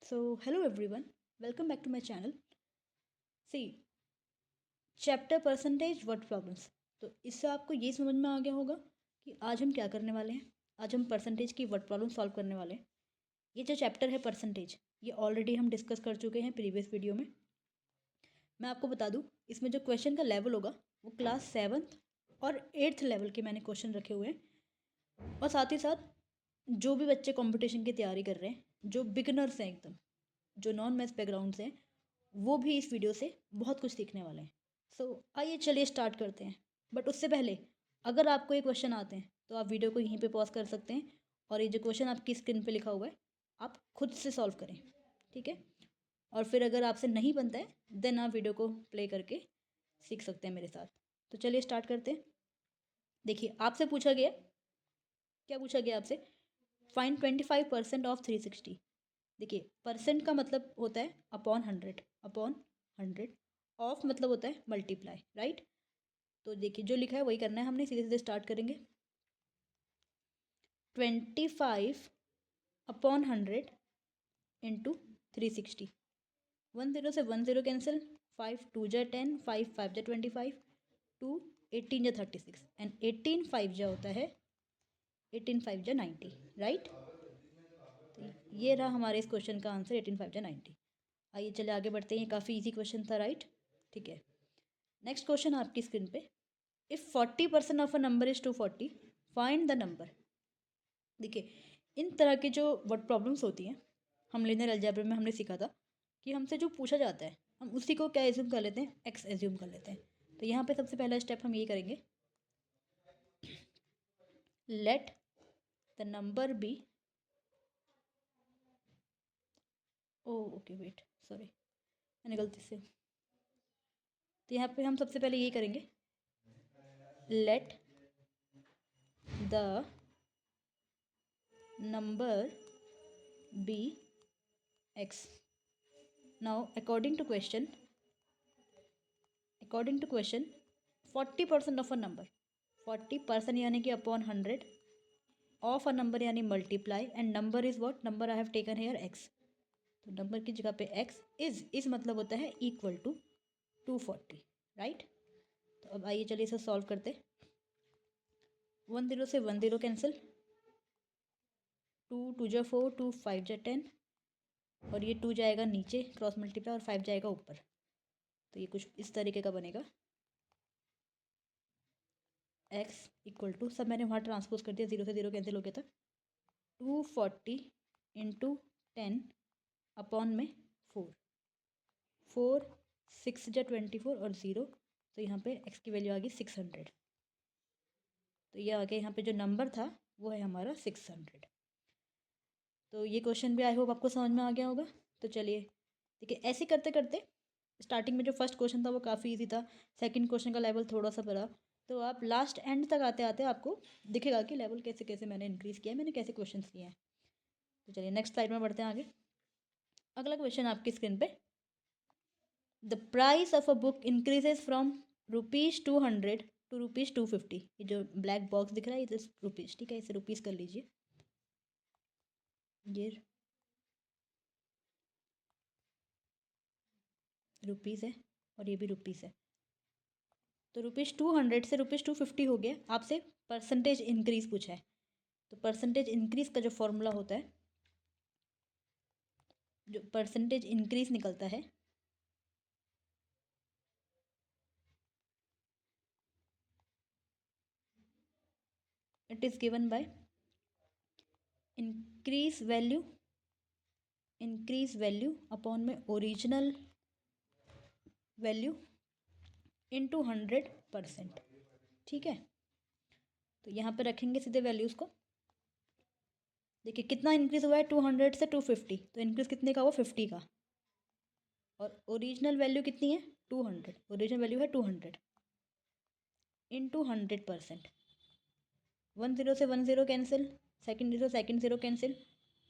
So, hello everyone, welcome back to my channel. See, chapter percentage word problems. तो इससे आपको ये समझ में आ गया होगा कि आज हम क्या करने वाले हैं। आज हम परसेंटेज की वर्ड प्रॉब्लम सॉल्व करने वाले हैं। ये जो चैप्टर है परसेंटेज, ये ऑलरेडी हम डिस्कस कर चुके हैं प्रीवियस वीडियो में। मैं आपको बता दूं, इसमें जो क्वेश्चन का लेवल होगा वो क्लास 7th और 8th लेवल के मैंने क्वेश्चन रखे हुए हैं। और साथ ही साथ जो भी बच्चे कंपटीशन की तैयारी कर रहे हैं, जो बिगनर्स हैं एकदम, जो नॉन मैथ्स बैकग्राउंड से हैं, वो भी इस वीडियो से बहुत कुछ सीखने वाले हैं। सो आइए चलिए स्टार्ट करते हैं। बट उससे पहले अगर आपको ये क्वेश्चन आते हैं तो आप वीडियो को यहीं पे पॉज कर सकते हैं और ये जो क्वेश्चन आपकी स्क्रीन पे लिखा हुआ है आप खुद से सॉल्व करें, ठीक है। और फिर अगर आपसे नहीं बनता है देन आप वीडियो को प्ले करके सीख सकते हैं मेरे साथ। तो चलिए स्टार्ट करते हैं। देखिए, आपसे पूछा गया, क्या पूछा गया आपसे, फाइंड 25% ऑफ 360। देखिए, परसेंट का मतलब होता है अपॉन 100, अपॉन 100। ऑफ मतलब होता है मल्टीप्लाई, राइट। तो देखिए, जो लिखा है वही करना है हमने। सीधे सीधे स्टार्ट करेंगे। 25 अपॉन 100 इंटू 360। 10 से 10 कैंसिल, 5 2 जा 10, 5 5 जा 25, 2 18 जा 36 एंड 18 5 जा होता है 18 5 जा 90, राइट। तो ये रहा हमारे इस क्वेश्चन का आंसर, 18 5 जा 90। आइए चले आगे बढ़ते हैं। ये काफ़ी इजी क्वेश्चन था, राइट, ठीक है। नेक्स्ट क्वेश्चन आपकी स्क्रीन पे, if 40% of a number is 240 find the number. देखिए, इन तरह की जो वर्ड प्रॉब्लम्स होती हैं, हम लिनियर अलजेब्रा में हमने सीखा था कि हमसे जो पूछा जाता है हम उसी को क्या एज्यूम कर लेते हैं, एक्स एज्यूम कर लेते हैं। तो यहाँ पे सबसे पहला स्टेप हम ये करेंगे, let the number be, oh okay wait sorry मैंने गलती से, तो यहाँ पे हम सबसे पहले ये करेंगे, let the number be x. Now according to question 40% of a number, 40% यानी कि अपॉन 100 ऑफ अ नंबर यानी multiply and number is what, number I have taken here x। तो नंबर की जगह पे x इज मतलब होता है इक्वल टू 240, राइट। तो अब आइए चलिए इसे सॉल्व करते। 10 से 10 कैंसिल, 2 2 जा 4, 2 5 जा 10 और ये 2 जाएगा नीचे क्रॉस मल्टीप्लाई और 5 जाएगा ऊपर। तो ये कुछ इस तरीके का बनेगा, x इक्वल टू, सब मैंने वहाँ ट्रांसपोज कर दिया, 0 से 0 कैंसिल हो गया था, 240 इंटू 10 अपॉन में 4, 4 6 जा 24 और 0, तो यहाँ पे x की वैल्यू आ गई 600। तो ये आ गया, यहाँ पे जो नंबर था वो है हमारा 600। तो ये क्वेश्चन भी आई होप आपको समझ में आ गया होगा। तो चलिए देखिए, ऐसे करते करते स्टार्टिंग में जो फर्स्ट क्वेश्चन था वो काफ़ी इजी था, सेकंड क्वेश्चन का लेवल थोड़ा सा बड़ा, तो आप लास्ट एंड तक आते आते आपको दिखेगा कि लेवल कैसे कैसे मैंने इंक्रीज़ किया है, मैंने कैसे क्वेश्चन किए हैं। तो चलिए नेक्स्ट स्लाइड में बढ़ते हैं आगे। अगला क्वेश्चन आपकी स्क्रीन पे, the price of a book increases from ₹200 to ₹250। ये जो ब्लैक बॉक्स दिख रहा है ये रुपीज़, ठीक है, इसे रुपीज़ कर लीजिए, ये रुपीज़ है और ये भी रुपीज़ है। तो ₹200 से ₹250 हो गया। आपसे परसेंटेज इंक्रीज़ पूछा है, तो परसेंटेज इंक्रीज़ का जो फॉर्मूला होता है, जो परसेंटेज इंक्रीज़ निकलता है, it is given by increase value upon में ओरिजिनल वैल्यू इनटू 100%, ठीक है। तो यहाँ पे रखेंगे सीधे वैल्यूज़ को। देखिए कितना इंक्रीज़ हुआ है, 200 से 250, तो इंक्रीज़ कितने का हुआ, 50 का। और ओरिजिनल वैल्यू कितनी है, 200, ओरिजिनल वैल्यू है 200 इंटू 100%। 10 से 10 कैंसिल, सेकंड ज़ीरो कैंसिल,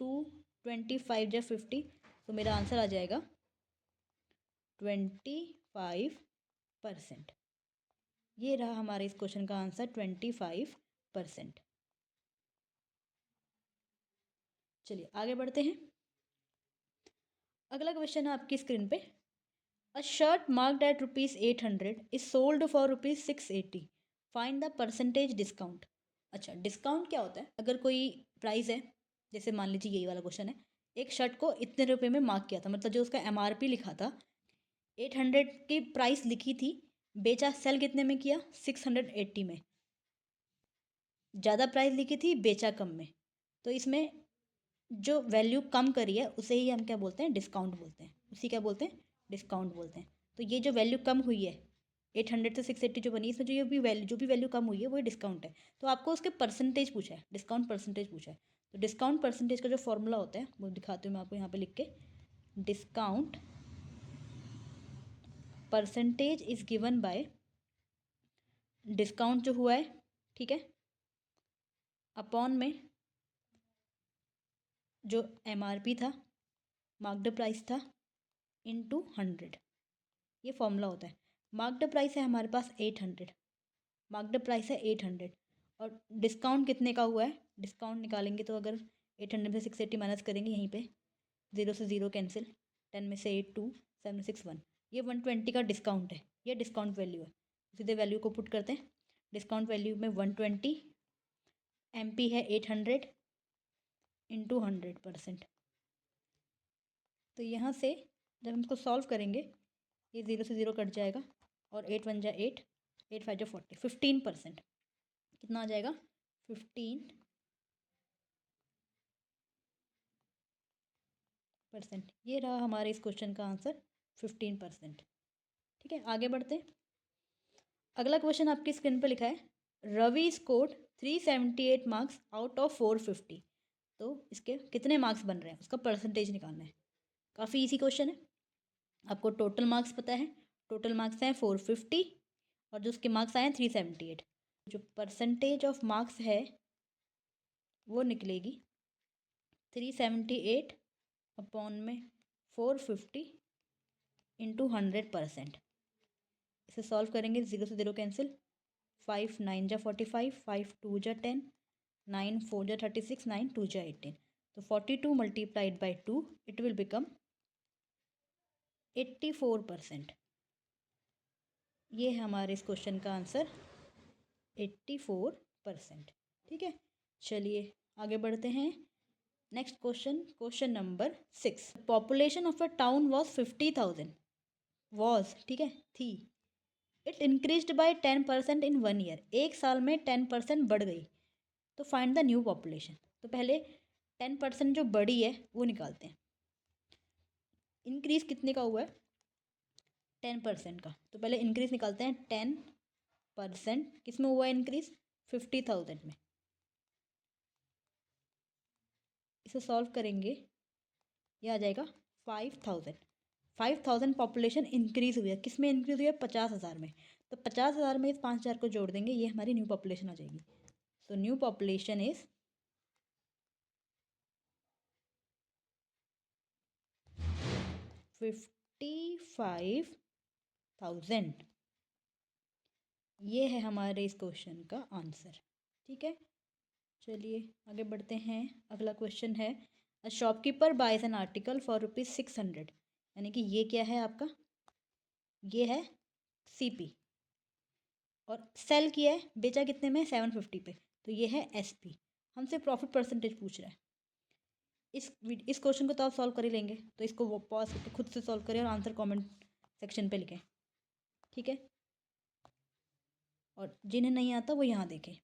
2 25 जा 50, तो मेरा आंसर आ जाएगा 25%। ये रहा हमारे इस क्वेश्चन का आंसर, 25%। चलिए आगे बढ़ते हैं। अगला क्वेश्चन है आपकी स्क्रीन पे। A shirt marked at ₹800 is sold for ₹680, find the percentage discount. अच्छा, डिस्काउंट क्या होता है? अगर कोई प्राइस है, जैसे मान लीजिए यही वाला क्वेश्चन है, एक शर्ट को इतने रुपए में मार्क किया था, मतलब जो उसका MRP लिखा था 800 की प्राइस लिखी थी, बेचा सेल कितने में किया? 680 में। ज़्यादा प्राइस लिखी थी, बेचा कम में। तो इसमें जो वैल्यू कम करी है उसे ही हम क्या बोलते हैं? डिस्काउंट बोलते हैं। उसी क्या बोलते हैं? डिस्काउंट बोलते हैं। तो ये जो वैल्यू कम हुई है 800 से 680 जो बनी, इसमें जो भी वैल्यू कम हुई है वही डिस्काउंट है। तो आपको उसके परसेंटेज पूछा है, डिस्काउंट परसेंटेज पूछा है। तो डिस्काउंट परसेंटेज का जो फॉर्मूला होता है वो दिखाती हूँ मैं आपको यहाँ पे लिख के। Discount percentage is given by, discount जो हुआ है, ठीक है, अपॉन में जो MRP था, मार्क्ड प्राइस था, इनटू 100। ये फॉर्मूला होता है। मार्क्ड प्राइस है हमारे पास 800, मार्क्ड प्राइस है 800 और डिस्काउंट कितने का हुआ है? डिस्काउंट निकालेंगे तो अगर 800 में से 680 माइनस करेंगे, यहीं पे 0 से 0 कैंसिल, 10 में से 8 2, 7 6 1, ये 120 का डिस्काउंट है। ये डिस्काउंट वैल्यू है। सीधे वैल्यू को पुट करते हैं। डिस्काउंट वैल्यू में 120, MP है 800 इंटू 100%। तो यहाँ से जब हम इसको सॉल्व करेंगे, ये 0 से 0 कट जाएगा और 8 1 जा 8, 8 5 जा 40, 15%। कितना आ जाएगा? 15%। ये रहा हमारे इस क्वेश्चन का आंसर, 15%। ठीक है, आगे बढ़ते हैं। अगला क्वेश्चन आपकी स्क्रीन पर लिखा है, Ravi scored 378 marks out of 450। तो इसके कितने मार्क्स बन रहे हैं, उसका परसेंटेज निकालना है। काफ़ी इजी क्वेश्चन है। आपको टोटल मार्क्स पता है, टोटल मार्क्स हैं 450 और जो उसके मार्क्स आए हैं 378। जो परसेंटेज ऑफ मार्क्स है वो निकलेगी 378 अपॉन में 450 इंटू 100%। इसे सॉल्व करेंगे, 0 से 0 कैंसिल, 5 9 जा 45, 5 2 जा 10, 9 4 जा 36, 9 2 जा 18। तो 42 multiplied by 2, it will become 84%। ये है हमारे इस क्वेश्चन का आंसर, 84%। ठीक है, चलिए आगे बढ़ते हैं। Next question, question number 6। Population of a town was 50,000, was, ठीक है, थी। It increased by 10% in 1 year, एक साल में 10% बढ़ गई। तो फाइंड द न्यू पॉपुलेशन। तो पहले 10% जो बढ़ी है वो निकालते हैं। इंक्रीज कितने का हुआ है? 10% का। तो पहले इंक्रीज निकालते हैं। 10% किस में हुआ है इंक्रीज? 50,000 में। इसे सॉल्व करेंगे, ये आ जाएगा 5,000। 5,000 पॉपुलेशन इंक्रीज हुई है, किस में इंक्रीज हुई है? 50,000 में। तो 50,000 में इस 5,000 को जोड़ देंगे, ये हमारी न्यू पॉपुलेशन आ जाएगी। So new population is 55,000। ये है हमारे इस क्वेश्चन का आंसर। ठीक है, चलिए आगे बढ़ते हैं। अगला क्वेश्चन है, a shopkeeper buys an article for ₹600। यानी कि ये क्या है आपका? ये है CP। और सेल किया है, बेचा कितने में? 750 पे। तो ये है SP। हमसे प्रॉफिट परसेंटेज पूछ रहा है। इस क्वेश्चन को तो आप सॉल्व कर ही लेंगे, तो इसको वो पॉज करके खुद से सॉल्व करें और आंसर कमेंट सेक्शन पे लिखें। ठीक है, और जिन्हें नहीं आता वो यहाँ देखें।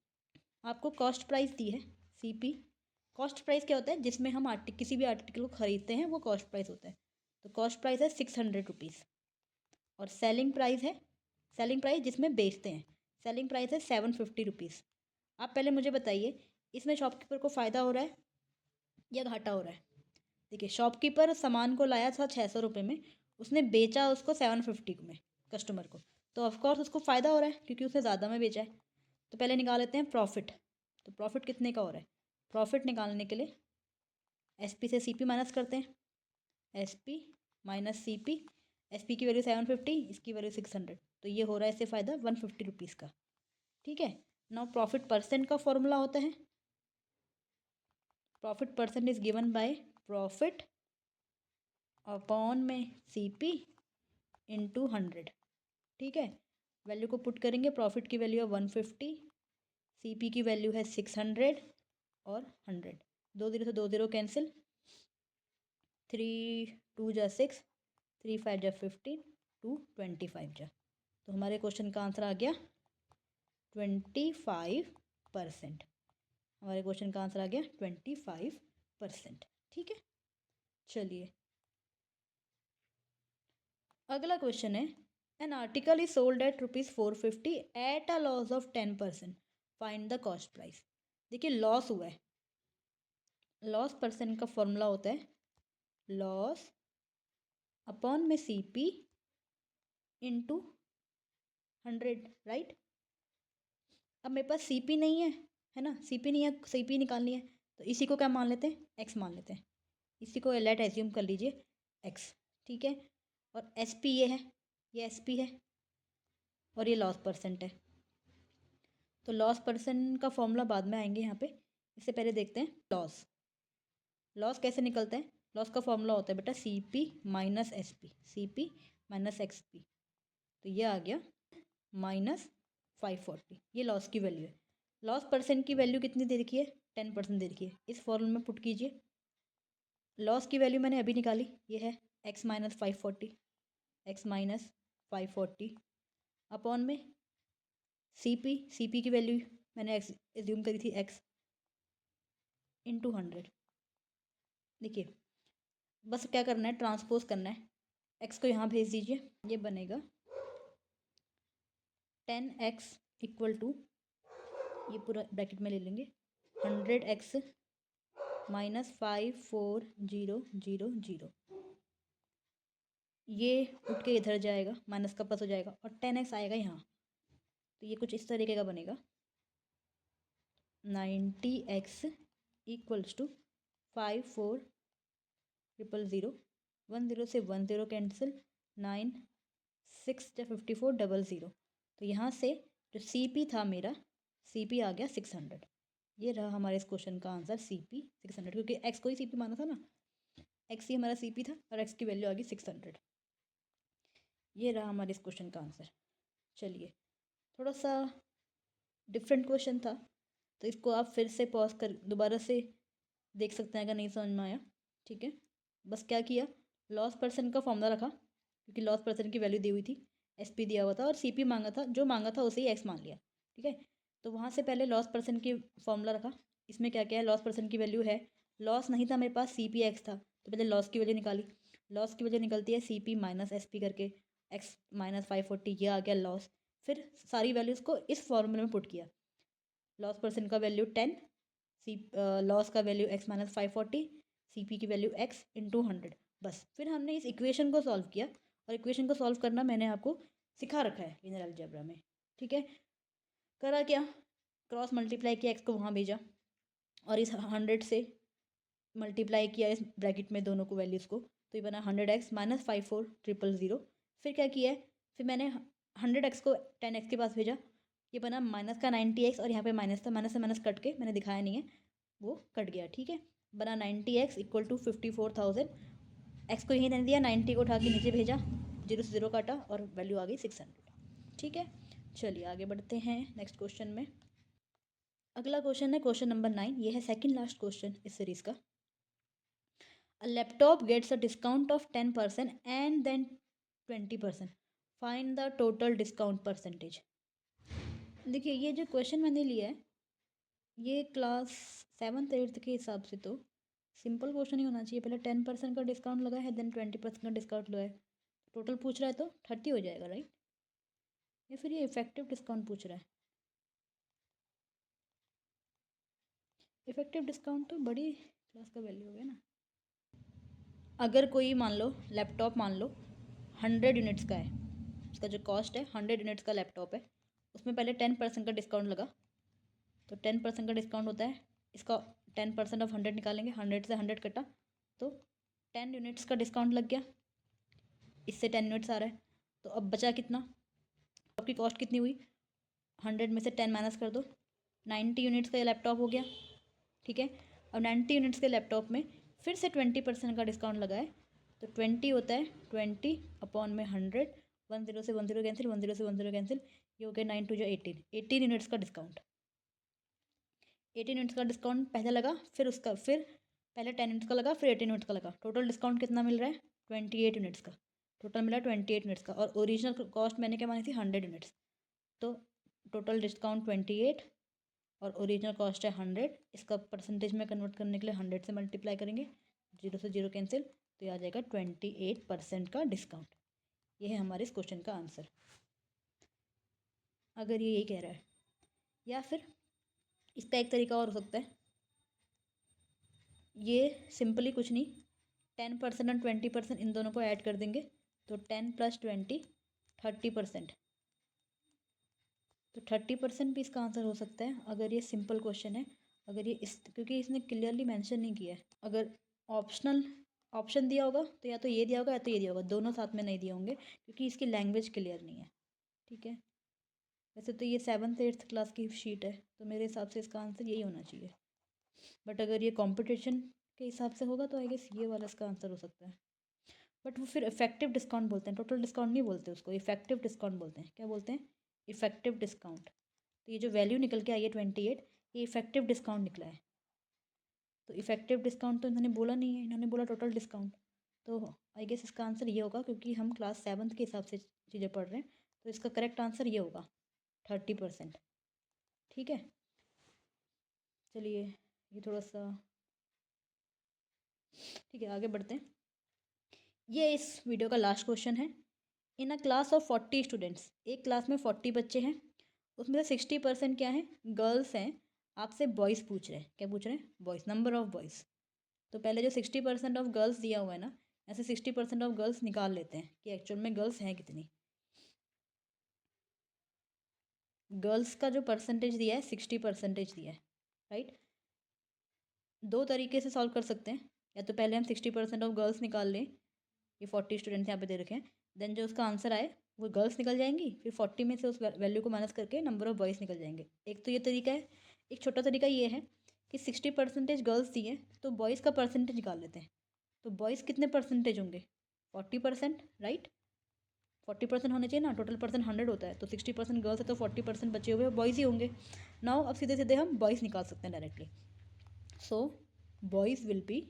आपको कॉस्ट प्राइस दी है CP। कॉस्ट प्राइस क्या होता है? जिसमें हम किसी भी आर्टिकल को खरीदते हैं वो कॉस्ट प्राइस होता है। तो कॉस्ट प्राइस है 600 रुपीज़। और सेलिंग प्राइस है, सेलिंग प्राइस जिसमें बेचते हैं, सेलिंग प्राइस है 750 रुपीज़। आप पहले मुझे बताइए, इसमें शॉपकीपर को फ़ायदा हो रहा है या घाटा हो रहा है? देखिए, शॉपकीपर सामान को लाया था 600 रुपये में, उसने बेचा उसको 750 में कस्टमर को, तो ऑफकोर्स उसको फ़ायदा हो रहा है क्योंकि उसने ज़्यादा में बेचा है। तो पहले निकाल लेते हैं प्रॉफिट। तो प्रॉफिट कितने का हो रहा है? प्रॉफिट निकालने के लिए SP से CP माइनस करते हैं। SP माइनस CP, SP की वैल्यू 750, इसकी वैल्यू 600, तो ये हो रहा है इससे फ़ायदा 150 रुपीज़ का। ठीक है, नाउ प्रॉफिट परसेंट का फॉर्मूला होता है, profit percent is given by profit upon में CP इंटू 100, ठीक है। वैल्यू को पुट करेंगे, प्रॉफिट की वैल्यू है 150, CP की वैल्यू है 600 और 100। 2 0 से 2 0 कैंसिल, 3 2 जा 6, 3 5 जा 15, 2 25 जा। तो हमारे क्वेश्चन का आंसर आ गया 25%। हमारे क्वेश्चन का आंसर आ गया 25%, ठीक है। चलिए अगला क्वेश्चन है, an article is sold at ₹450 at a loss of 10%, find the cost price. देखिए लॉस हुआ है, लॉस परसेंट का फॉर्मूला होता है लॉस अपॉन में CP इंटू 100, राइट। अब मेरे पास CP नहीं है ना, CP नहीं है, CP निकालनी है, तो इसी को क्या मान लेते हैं, X मान लेते हैं। इसी को लेट एज्यूम कर लीजिए X, ठीक है। और SP ये है, ये SP है, और ये लॉस परसेंट है। तो लॉस परसेंट का फॉर्मूला बाद में आएंगे यहाँ पे, इससे पहले देखते हैं लॉस। लॉस कैसे निकलता है, लॉस का फॉर्मूला होता है बेटा CP minus SP, CP minus XP। तो ये आ गया -540, ये लॉस की वैल्यू है। लॉस परसेंट की वैल्यू कितनी दे रखी है, 10% दे रखी है। इस फॉर्मूले में पुट कीजिए, लॉस की वैल्यू मैंने अभी निकाली, ये है x minus 540, x minus 540 upon में CP की वैल्यू मैंने x एज्यूम करी थी x इंटू 100। देखिए बस क्या करना है, ट्रांसपोज करना है, x को यहाँ भेज दीजिए, ये बनेगा 10x इक्वल टू, ये पूरा ब्रैकेट में ले लेंगे, 100x माइनस 54000, ये उठ के इधर जाएगा, माइनस का प्लस हो जाएगा, और 10x आएगा यहाँ। तो ये कुछ इस तरीके का बनेगा, 90x इक्वल्स टू 54000, 10 से 10 कैंसिल, 9 6 या 5400। तो यहाँ से जो CP था मेरा, CP आ गया 600। ये रहा हमारे इस क्वेश्चन का आंसर, CP 600, क्योंकि x को ही CP माना था ना, x ही हमारा CP था और x की वैल्यू आ गई 600। ये रहा हमारे इस क्वेश्चन का आंसर। चलिए थोड़ा सा डिफरेंट क्वेश्चन था, तो इसको आप फिर से पॉज कर दोबारा से देख सकते हैं अगर नहीं समझ में आया, ठीक है। बस क्या किया, लॉस परसेंट का फॉर्मूला रखा, क्योंकि लॉस परसेंट की वैल्यू दी हुई थी, SP दिया हुआ था और CP मांगा था, जो मांगा था उसे ही x मान लिया, ठीक है। तो वहाँ से पहले लॉस परसेंट की फॉर्मूला रखा, इसमें क्या क्या है, लॉस परसेंट की वैल्यू है, लॉस नहीं था मेरे पास, CP x था, तो पहले लॉस की वैल्यू निकाली। लॉस की वैल्यू निकलती है CP माइनस SP करके, x माइनस 540, ये आ गया लॉस। फिर सारी वैल्यूज़ को इस फॉर्मूले में पुट किया, लॉस परसेंट का वैल्यू 10, लॉस का वैल्यू x माइनस 540, CP की वैल्यू x इंटू 100। बस फिर हमने इस इक्वेशन को सॉल्व किया, और इक्वेशन को सॉल्व करना मैंने आपको सिखा रखा है लिनियर अलजेब्रा में, ठीक है। करा क्या, क्रॉस मल्टीप्लाई किया, x को वहाँ भेजा, और इस 100 से मल्टीप्लाई किया इस ब्रैकेट में दोनों को वैल्यूज़ को, तो ये बना 100x माइनस 54000। फिर क्या किया है, फिर मैंने 100x को 10x के पास भेजा, ये बना माइनस का 90x, और यहाँ पे माइनस था, माइनस से माइनस कट के मैंने दिखाया नहीं है, वो कट गया, ठीक है। बना 90x इक्वल टू 54,000, एक्स को यहीं रहने दिया, 90 को उठा के नीचे भेजा, 0 से 0 काटा और वैल्यू आ गई 600, ठीक है। चलिए आगे बढ़ते हैं नेक्स्ट क्वेश्चन में। अगला क्वेश्चन है क्वेश्चन नंबर 9, ये है सेकंड लास्ट क्वेश्चन इस सीरीज का। A laptop gets a discount of 10% and then 20%. Find the total discount percentage. देखिए ये जो क्वेश्चन मैंने लिया है, ये क्लास 7th 8th के हिसाब से तो सिंपल क्वेश्चन ही होना चाहिए। पहले 10% का डिस्काउंट लगा है, देन 20% का डिस्काउंट लगा है, टोटल पूछ रहा है तो 30 हो जाएगा, राइट। या फिर ये इफेक्टिव डिस्काउंट पूछ रहा है, इफेक्टिव डिस्काउंट तो बड़ी क्लास का वैल्यू हो गया ना। अगर कोई मान लो लैपटॉप मान लो 100 यूनिट्स का है, इसका जो कॉस्ट है 100 यूनिट्स का लैपटॉप है, उसमें पहले 10% का डिस्काउंट लगा, तो 10% का डिस्काउंट होता है, इसका 10% ऑफ 100 निकालेंगे, 100 से 100 कटा तो 10 यूनिट्स का डिस्काउंट लग गया, इससे 10 यूनिट्स आ रहा है। तो अब बचा कितना, आपकी कॉस्ट कितनी हुई, 100 में से 10 माइनस कर दो, 90 यूनिट्स का ये लैपटॉप हो गया, ठीक है। अब 90 यूनिट्स के लैपटॉप में फिर से 20% का डिस्काउंट लगा है, तो 20 होता है 20 अपॉन में 100, 10 से 10 कैंसिल, 10 से 10 कैंसिल, ये हो गया 9 टू जो 18 यूनिट्स का डिस्काउंट। 18 यूनिट्स का डिस्काउंट पहले लगा, फिर पहले 10 यूनिट्स का लगा, फिर 18 यूनिट्स का लगा। टोटल डिस्काउंट कितना मिल रहा है? 28 यूनिट्स का। टोटल मिला 28 यूनिट्स का, और ओरिजिनल कॉस्ट मैंने क्या मानी थी? 100 यूनिट्स। तो टोटल डिस्काउंट 28 और ओरिजिनल कॉस्ट है 100। इसका परसेंटेज में कन्वर्ट करने के लिए 100 से मल्टीप्लाई करेंगे, 0 से 0 कैंसिल, तो ये आ जाएगा 28% का डिस्काउंट। ये है हमारे इस क्वेश्चन का आंसर, अगर ये यही कह रहा है। या फिर इसका एक तरीका और हो सकता है, ये सिंपली कुछ नहीं, 10% और 20% इन दोनों को ऐड कर देंगे, तो 10 + 20 30%। तो 30% भी इसका आंसर हो सकता है, अगर ये सिंपल क्वेश्चन है। अगर ये क्योंकि इसने क्लियरली मेंशन नहीं किया है। अगर ऑप्शन दिया होगा तो या तो ये दिया होगा या तो ये दिया होगा, दोनों साथ में नहीं दिए होंगे, क्योंकि इसकी लैंग्वेज क्लियर नहीं है। ठीक है, वैसे तो ये 7th 8th क्लास की शीट है, तो मेरे हिसाब से इसका आंसर यही होना चाहिए। बट अगर ये कंपटीशन के हिसाब से होगा तो आई गेस ये वाला इसका आंसर हो सकता है। बट वो फिर इफेक्टिव डिस्काउंट बोलते हैं, टोटल डिस्काउंट नहीं बोलते उसको, इफेक्टिव डिस्काउंट बोलते हैं। क्या बोलते हैं? Effective discount. तो ये जो वैल्यू निकल के आई है 28, ये इफेक्टिव डिस्काउंट निकला है। तो इफेक्टिव डिस्काउंट तो इन्होंने बोला नहीं है, इन्होंने बोला टोटल डिस्काउंट। तो आई गेस इसका आंसर ये होगा, क्योंकि हम क्लास 7th के हिसाब से चीज़ें पढ़ रहे हैं, तो इसका करेक्ट आंसर ये होगा 30%। ठीक है, चलिए ये थोड़ा सा ठीक है, आगे बढ़ते हैं। ये इस वीडियो का लास्ट क्वेश्चन है। इन अ क्लास ऑफ 40 स्टूडेंट्स, एक क्लास में 40 बच्चे हैं, उसमें से 60% क्या हैं? गर्ल्स हैं। आपसे बॉयज़ पूछ रहे हैं, क्या पूछ रहे हैं? Boys, number of boys. तो पहले जो 60% ऑफ गर्ल्स दिया हुआ है ना, ऐसे 60% ऑफ गर्ल्स निकाल लेते हैं कि एक्चुअल में गर्ल्स हैं कितनी। गर्ल्स का जो परसेंटेज दिया है 60% दिया है, राइट। दो तरीके से सॉल्व कर सकते हैं, या तो पहले हम 60% ऑफ गर्ल्स निकाल लें, ये 40 स्टूडेंट्स यहाँ पे दे रखे हैं, देन जो उसका आंसर आए वो गर्ल्स निकल जाएंगी, फिर 40 में से उस वैल्यू को माइनस करके नंबर ऑफ बॉयज़ निकल जाएंगे। एक तो ये तरीका है। एक छोटा तरीका ये है कि 60% गर्ल्स दिए तो बॉयज़ का परसेंटेज निकाल लेते हैं। तो बॉयज़ कितने परसेंटेज होंगे? 40%, राइट। 40% होने चाहिए ना, टोटल परसेंट 100 होता है, तो 60% गर्ल्स है तो 40% बचे हुए बॉयज़ ही होंगे। नाउ अब सीधे सीधे हम बॉयज़ निकाल सकते हैं directly. So boys will be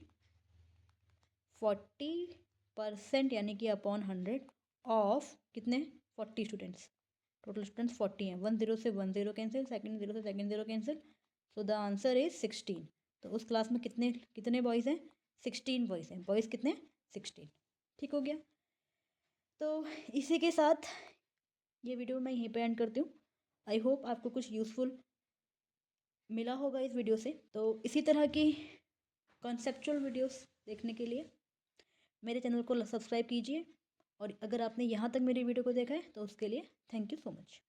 40%, यानी कि अपॉन 100 ऑफ कितने? 40 स्टूडेंट्स। टोटल स्टूडेंट्स 40 हैं। 10 से 10 कैंसिल, सेकंड 0 से second 0 cancel, so the answer is 16। तो उस क्लास में कितने कितने बॉयज़ हैं? 16 बॉयज़ हैं। बॉयज़ कितने? 16। ठीक हो गया। तो इसी के साथ ये वीडियो मैं यहीं पे एंड करती हूँ। आई होप आपको कुछ यूज़फुल मिला होगा इस वीडियो से। तो इसी तरह की कॉन्सेप्चुअल वीडियोस देखने के लिए मेरे चैनल को सब्सक्राइब कीजिए, और अगर आपने यहाँ तक मेरी वीडियो को देखा है तो उसके लिए थैंक यू सो मच।